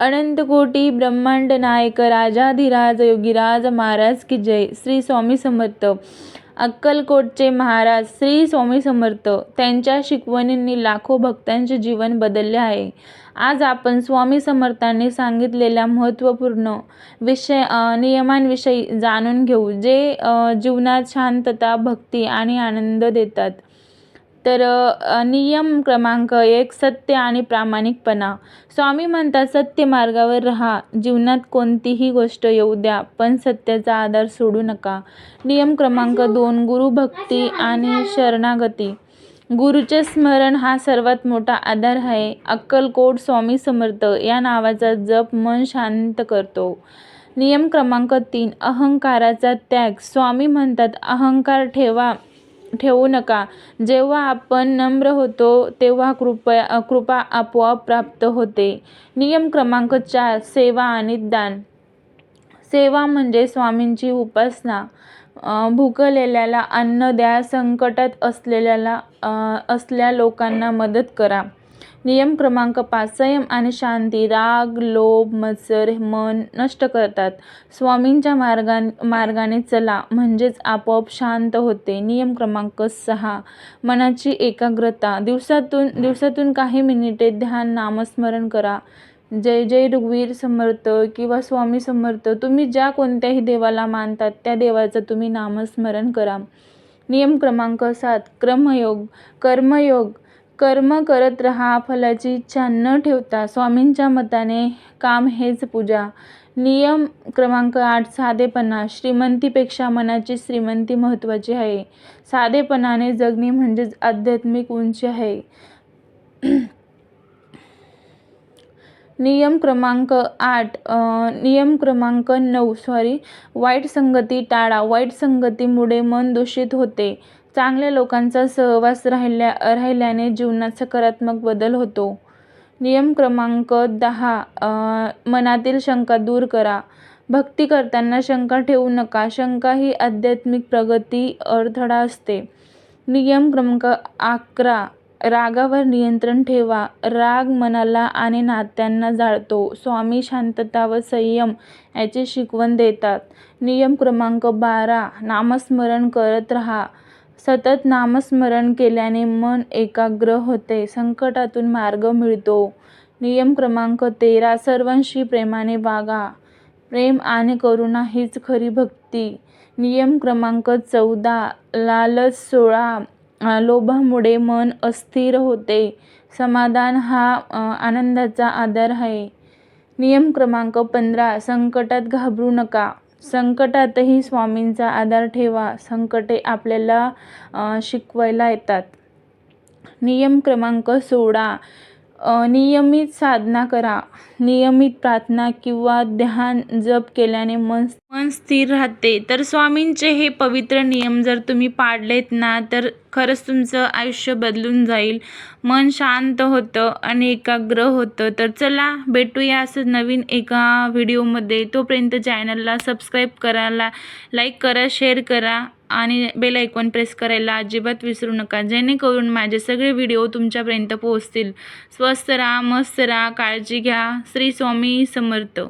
अनंतकोटी ब्रह्मांड नायक राजाधिराज योगीराज महाराज की जय. श्री स्वामी समर्थ. अक्कलकोटचे महाराज श्री स्वामी समर्थ त्यांच्या शिकवणींनी लाखो भक्तांचे जीवन बदलले आहे. आज आपण स्वामी समर्थांनी सांगितलेल्या महत्त्वपूर्ण नियमांविषयी जाणून घेऊ, जे जीवनात शांतता, भक्ती आणि आनंद देतात. तर नियम क्रमांक 1, सत्य आणि प्रामाणिकपणा. स्वामी म्हणतात, सत्य मार्गावर राहा. जीवनात कोणतीही गोष्ट येऊ द्या, पण सत्याचा आधार सोडू नका. नियम क्रमांक 2, गुरुभक्ती आणि शरणागती. गुरुचे स्मरण हा सर्वात मोठा आधार आहे. अक्कलकोट स्वामी समर्थ या नावाचा जप मन शांत करतो. नियम क्रमांक 3, अहंकाराचा त्याग. स्वामी म्हणतात, अहंकार ठेवू नका. जेव्हा आपण नम्र होतो तेव्हा कृपा आपोआप प्राप्त होते. नियम क्रमांक 4, सेवा आणि दान. सेवा म्हणजे स्वामींची उपासना. भुकेलेल्याला अन्न द्या, संकटात असलेल्या लोकांना मदत करा. नियम क्रमांक 5, संयम आणि शांती. राग, लोभ, मत्सर मन नष्ट करतात. स्वामींच्या मार्गाने चला, म्हणजेच आपोआप शांत होते. नियम क्रमांक 6, मनाची एकाग्रता. दिवसातून काही मिनिटे ध्यान, नामस्मरण करा. जय जय रघुवीर समर्थ किंवा स्वामी समर्थ, तुम्ही ज्या कोणत्याही देवाला मानतात त्या देवाचं तुम्ही नामस्मरण करा. नियम क्रमांक 7, कर्मयोग. कर्म करत राहा, फलाची इच्छा न ठेवता. स्वामींच्या मताने काम हेच पूजा. नियम क्रमांक 8, साधेपणा. श्रीमंतीपेक्षा मनाची श्रीमंती महत्त्वाची आहे. साधेपणाने जगणे म्हणजेच आध्यात्मिक उंची आहे. नियम क्रमांक 9, वाईट संगती टाळा. वाईट संगतीमुळे मन दूषित होते. चांगल्या लोकांचा सहवास राहिल्याने जीवनात सकारात्मक बदल होतो. नियम क्रमांक 10, मनातील शंका दूर करा. भक्ती करताना शंका ठेवू नका. शंका ही आध्यात्मिक प्रगती अडथळा असते. नियम क्रमांक 11, रागावर नियंत्रण ठेवा. राग मनाला आणि नात्यांना जाळतो. स्वामी शांतता व संयम याची शिकवण देतात. नियम क्रमांक 12, नामस्मरण करत राहा. सतत नामस्मरण केल्याने मन एकाग्र होते. संकटातून मार्ग मिळतो. नियम क्रमांक 13, सर्वांशी प्रेमाने वागा. प्रेम आणि करुणा हीच खरी भक्ती. नियम क्रमांक 14, लालच सोडा. लोभामुळे मन अस्थिर होते. समाधान हा आनंदाचा आधार आहे. नियम क्रमांक 15, संकटात घाबरू नका. संकटातही स्वामींचा आधार ठेवा. संकटे आपल्याला शिकवायला येतात. नियम क्रमांक 16, नियमित साधना करा. नियमित प्रार्थना किंवा ध्यान जप केल्याने मन स्थिर राहते. तर स्वामींचे हे पवित्र नियम जर तुम्ही पाळलेत ना, तर खरंच तुमचं आयुष्य बदलून जाईल. मन शांत होतं आणि एकाग्र होतं. तर चला भेटूया असं नवीन एका व्हिडिओमध्ये. तोपर्यंत चॅनलला सबस्क्राईब करायला, लाईक करा, शेअर करा आणि बेल आयकॉन प्रेस करायला अजिबात विसरू नका, जेणेकरून माझे सगळे व्हिडिओ तुमच्यापर्यंत पोहोचतील. स्वस्त राहा, मस्त राहा, काळजी घ्या. श्री स्वामी समर्थ.